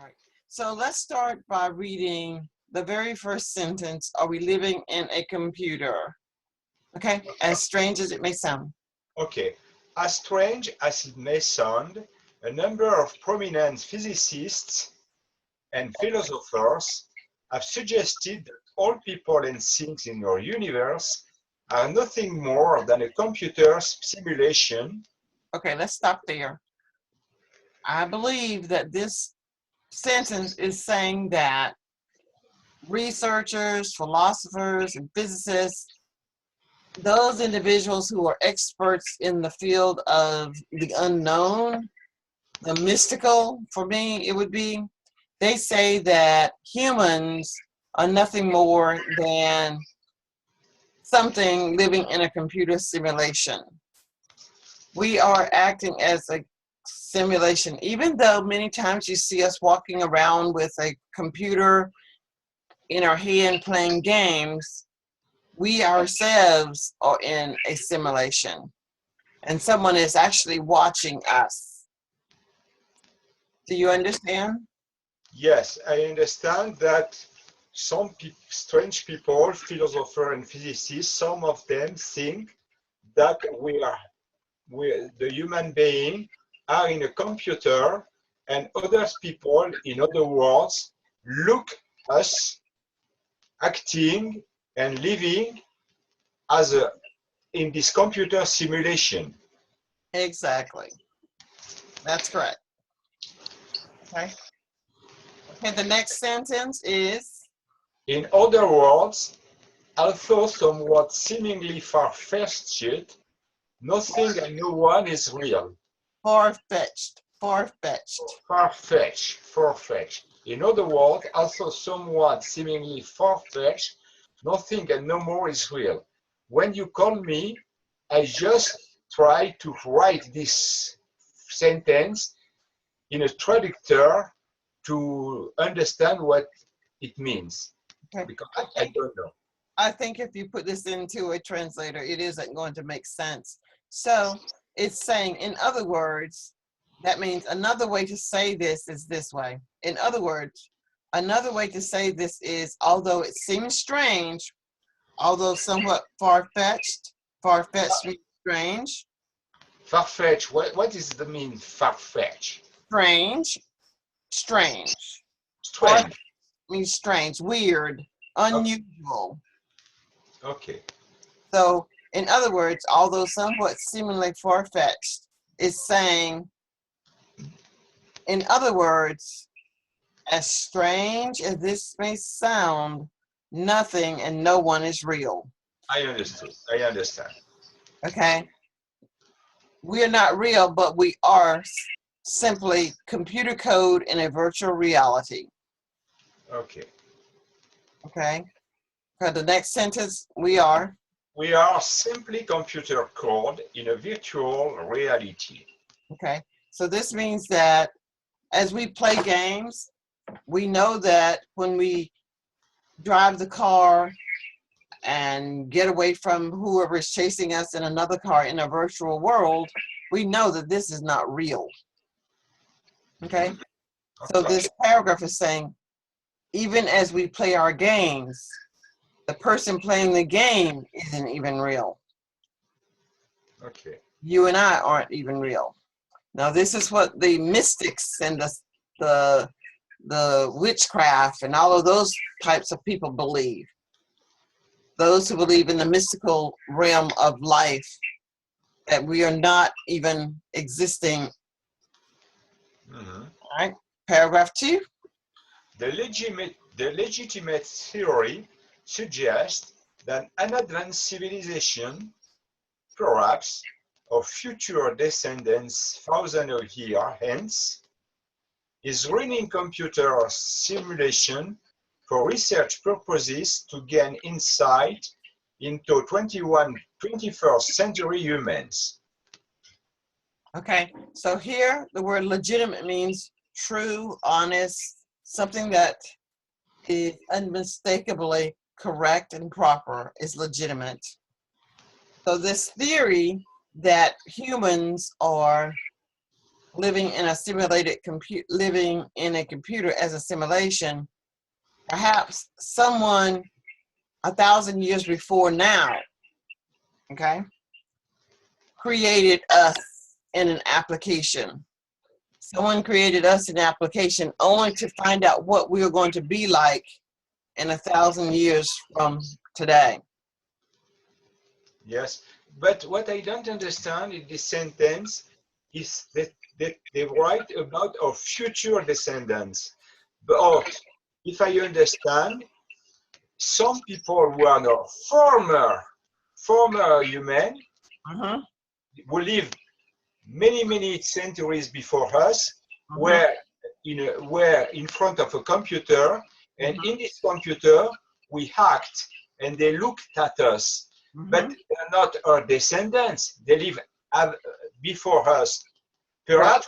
right. So let's start by reading the very first sentence. Are we living in a computer? Okay, as strange as it may sound. Okay, as strange as it may sound, a number of prominent physicists and philosophers have suggested that all people and things in our universe are nothing more than a computer's simulation. Okay, let's stop there. I believe that this sentence is saying that researchers, philosophers, and physicists, those individuals who are experts in the field of the unknown, the mystical, for me, it would be, they say that humans are nothing more than something living in a computer simulation. We are acting as a simulation, even though many times you see us walking around with a computer in our hand playing games. We ourselves are in a simulation, and someone is actually watching us. Do you understand? Yes, I understand that some strange people, philosophers and physicists, some of them think that the human being are in a computer, and other people, in other words, look us acting and living as in this computer simulation. Exactly. That's correct. Okay. Okay, the next sentence is, In other words, although somewhat seemingly far-fetched, nothing and no one is real. far-fetched. Far-fetched. Far-fetched. In other words, also somewhat seemingly far-fetched, nothing and no more is real. When you call me, I just try to write this sentence in a traductor to understand what it means, Okay. because I don't know. I think if you put this into a translator, it isn't going to make sense. So it's saying, in other words, that means another way to say this is this way. In other words, another way to say this is, although it seems strange, although somewhat far-fetched, far-fetched means strange, Far-fetched, what is the mean far-fetched? strange, strange. Far Strange. means strange, weird, unusual. Okay. So, in other words, although somewhat seemingly far-fetched, it's saying, in other words, as strange as this may sound, nothing and no one is real. I understood. I understand. Okay? We are not real, but we are simply computer code in a virtual reality. Okay. Okay? For the next sentence, we are. We are simply computer code in a virtual reality. Okay? So this means that as we play games, we know that when we drive the car and get away from whoever is chasing us in another car in a virtual world, we know that this is not real. Okay? So this paragraph is saying, even as we play our games, the person playing the game isn't even real. Okay. You and I aren't even real. Now, this is what the mystics and the witchcraft and all of those types of people believe. Those who believe in the mystical realm of life, that we are not even existing. Mm-hmm. All right, paragraph 2. The legitimate theory suggests that an advanced civilization, perhaps of future descendants thousands of years hence, is running computer simulation for research purposes to gain insight into 21st century humans. Okay, so here the word legitimate means true, honest, something that is unmistakably correct and proper is legitimate. So this theory that humans are living in a simulated living in a computer as a simulation, perhaps someone 1,000 years before now, okay, created us in an application. Someone created us in an application only to find out what we are going to be like in 1,000 years from today. Yes, but what I don't understand in this sentence is that they write about our future descendants. But if I understand, some people who are now former human who lived many centuries before us were in front of a computer, and in this computer we hacked and they looked at us. But they're not our descendants. They live before us. Perhaps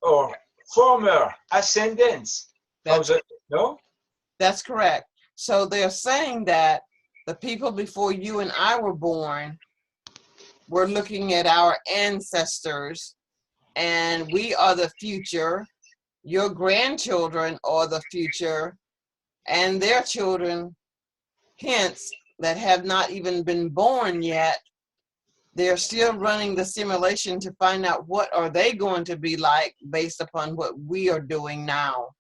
our former ascendants. No? That's correct. So they're saying that the people before you and I were born were looking at our ancestors, and we are the future. Your grandchildren are the future, and their children, hence, that have not even been born yet, they're still running the simulation to find out what are they going to be like based upon what we are doing now.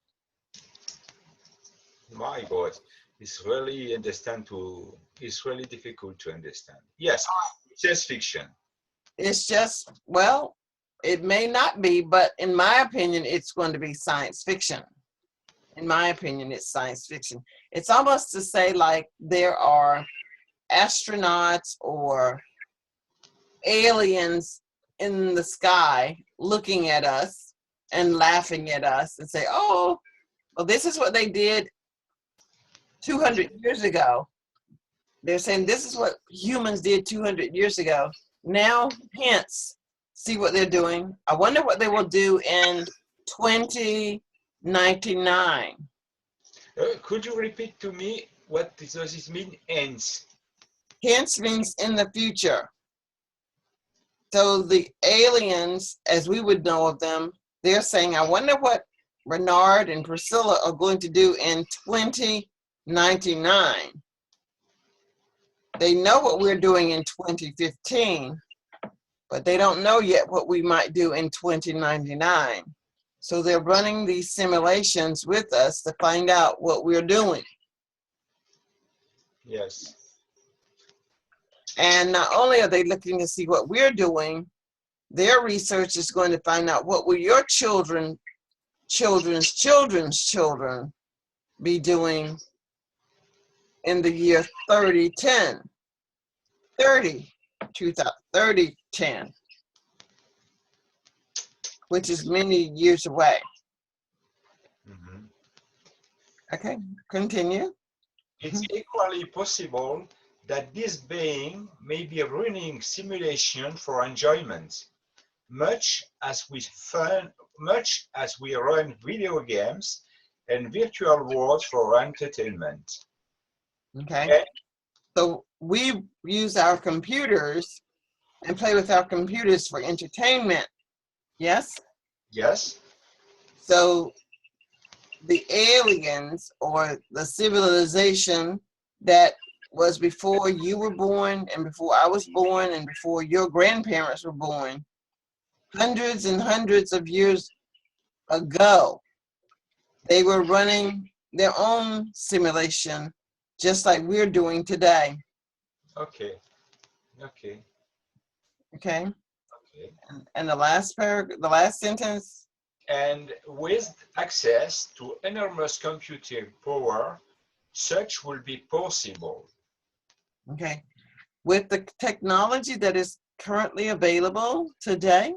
My God, it's really it's really difficult to understand. Yes, it's just fiction. It's just, well, it may not be, but in my opinion, it's going to be science fiction. In my opinion, it's science fiction. It's almost to say like there are astronauts or aliens in the sky looking at us and laughing at us and say, oh, well, this is what they did 200 years ago. They're saying this is what humans did 200 years ago. Now, hence, see what they're doing. I wonder what they will do in 2099. Could you repeat to me what does this mean, hence? Hence means in the future. So the aliens, as we would know of them, they're saying, I wonder what Bernard and Priscilla are going to do in 2099. They know what we're doing in 2015, but they don't know yet what we might do in 2099. So they're running these simulations with us to find out what we're doing. Yes. And not only are they looking to see what we're doing, their research is going to find out what will your children's children be doing in the year 3010, 3010, which is many years away. Okay, continue. It's equally possible that this being may be running simulation for enjoyment, much as we run video games and virtual worlds for entertainment. Okay. So we use our computers and play with our computers for entertainment. Yes? Yes. So the aliens or the civilization that was before you were born and before I was born and before your grandparents were born, hundreds and hundreds of years ago, they were running their own simulation just like we're doing today. Okay. Okay. Okay. Okay. And the last paragraph, the last sentence. And with access to enormous computing power, such will be possible. Okay. With the technology that is currently available today,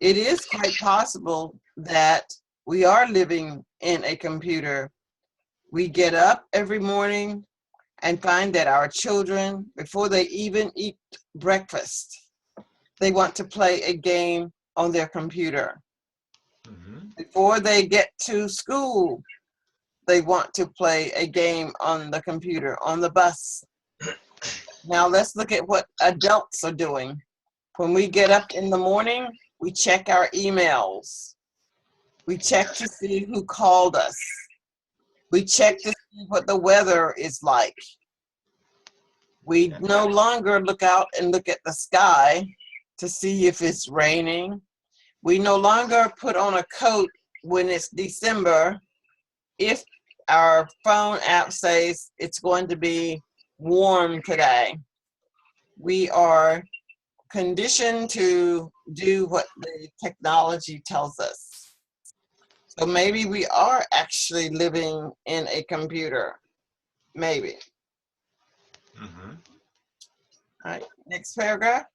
it is quite possible that we are living in a computer. We get up every morning and find that our children, before they even eat breakfast, they want to play a game on their computer. Before they get to school, they want to play a game on the computer, on the bus. Now let's look at what adults are doing. When we get up in the morning, We check our emails. We check to see who called us. We check to see what the weather is like. We no longer look out and look at the sky to see if it's raining. We no longer put on a coat when it's December if our phone app says it's going to be warm today. We are conditioned to do what the technology tells us. So maybe we are actually living in a computer. Maybe. Mhm. All right, next paragraph.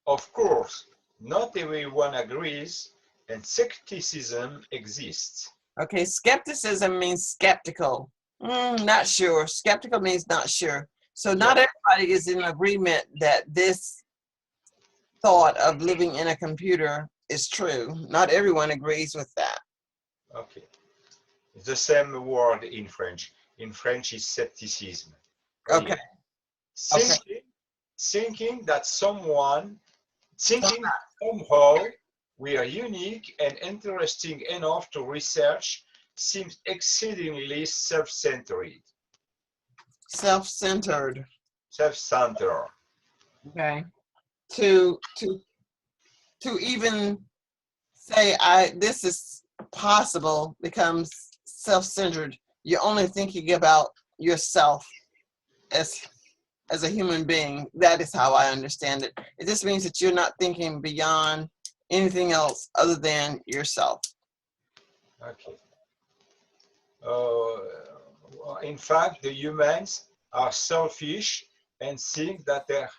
Of course, not everyone agrees, and skepticism exists. Okay, skepticism means skeptical. Not sure. Skeptical means not sure. So not everybody is in agreement that this thought of living in a computer is true. Not everyone agrees with that. Okay. It's the same word in French. In French, it's skepticism. Okay. Thinking that somehow we are unique and interesting enough to research seems exceedingly self-centered. Self-centered. Self-centered. Okay. To even say this is possible becomes self-centered. You're only thinking about yourself as a human being. That is how I understand it. It just means that you're not thinking beyond anything else other than yourself. Okay. In fact, the humans are selfish and think that they're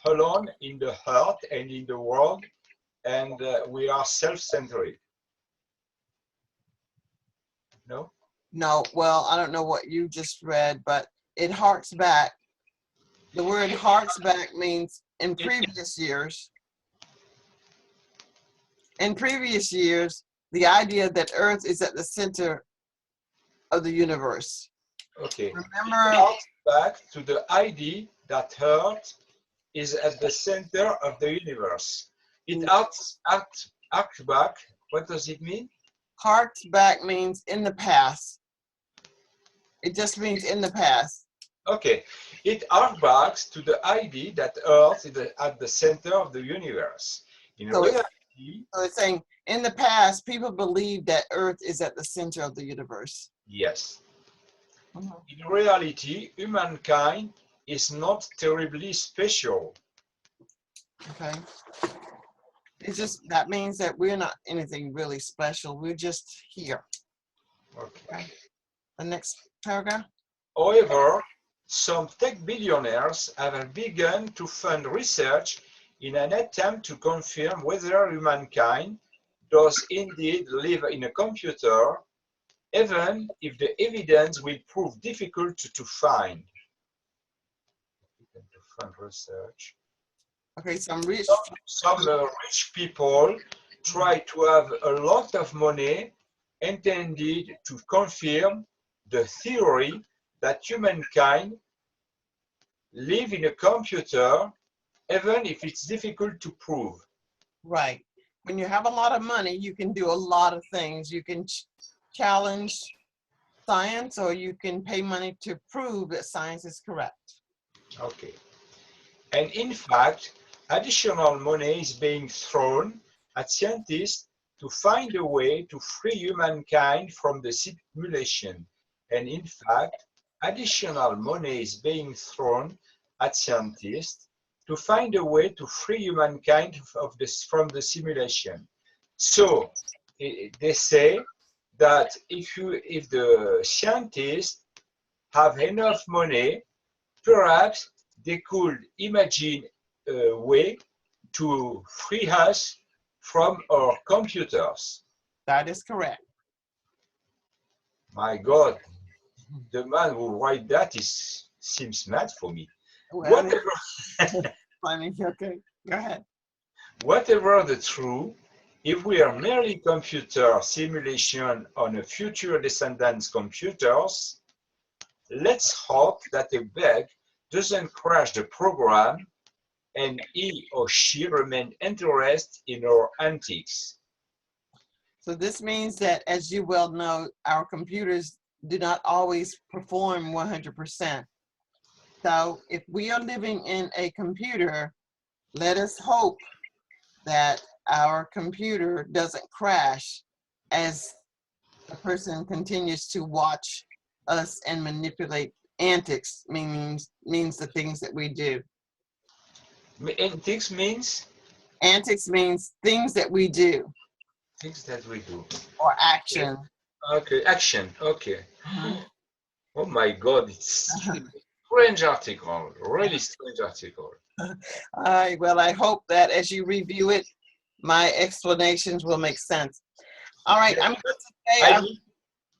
alone in the heart and in the world, and we are self-centered. No? No, well, I don't know what you just read, but it harks back. The word harks back means in previous years, the idea that Earth is at the center of the universe. Okay. Remember, it harks back to the idea that Earth is at the center of the universe. It harks back. What does it mean? Harks back means in the past. It just means in the past. Okay. It harks back to the idea that Earth is at the center of the universe. So it's saying in the past, people believed that Earth is at the center of the universe. Yes. In reality, humankind is not terribly special. Okay. It's just, that means that we're not anything really special. We're just here. Okay. The next paragraph. However, some tech billionaires have begun to fund research in an attempt to confirm whether humankind does indeed live in a computer, even if the evidence will prove difficult to find. To fund research. Okay, some rich people try to have a lot of money intended to confirm the theory that humankind live in a computer, even if it's difficult to prove. Right. When you have a lot of money, you can do a lot of things. You can challenge science, or you can pay money to prove that science is correct. Okay. And in fact, additional money is being thrown at scientists to find a way to free humankind from the simulation. And in fact, additional money is being thrown at scientists to find a way to free humankind from the simulation. So they say that if the scientists have enough money, perhaps they could imagine a way to free us from our computers. That is correct. My God, the man who write that seems mad for me. Well, funny. Okay, go ahead. Whatever the truth, if we are merely computer simulation on a future descendants' computers, let's hope that a bug doesn't crash the program and he or she remain interested in our antics. So this means that, as you well know, our computers do not always perform 100%. So if we are living in a computer, let us hope that our computer doesn't crash as the person continues to watch us and manipulate. Antics means the things that we do. Antics means Antics means things that we do things that we do. or action. Okay, action. Okay. Mhm. Oh my God, it's strange article, really strange article. All right, well, I hope that as you review it, my explanations will make sense. All right, Yes,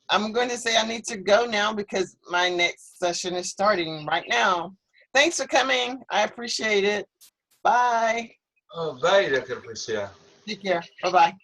I'm going to say I need to go now because my next session is starting right now. Thanks for coming. I appreciate it. Bye. oh, bye, Dr. Priscilla. Take care. Bye-bye.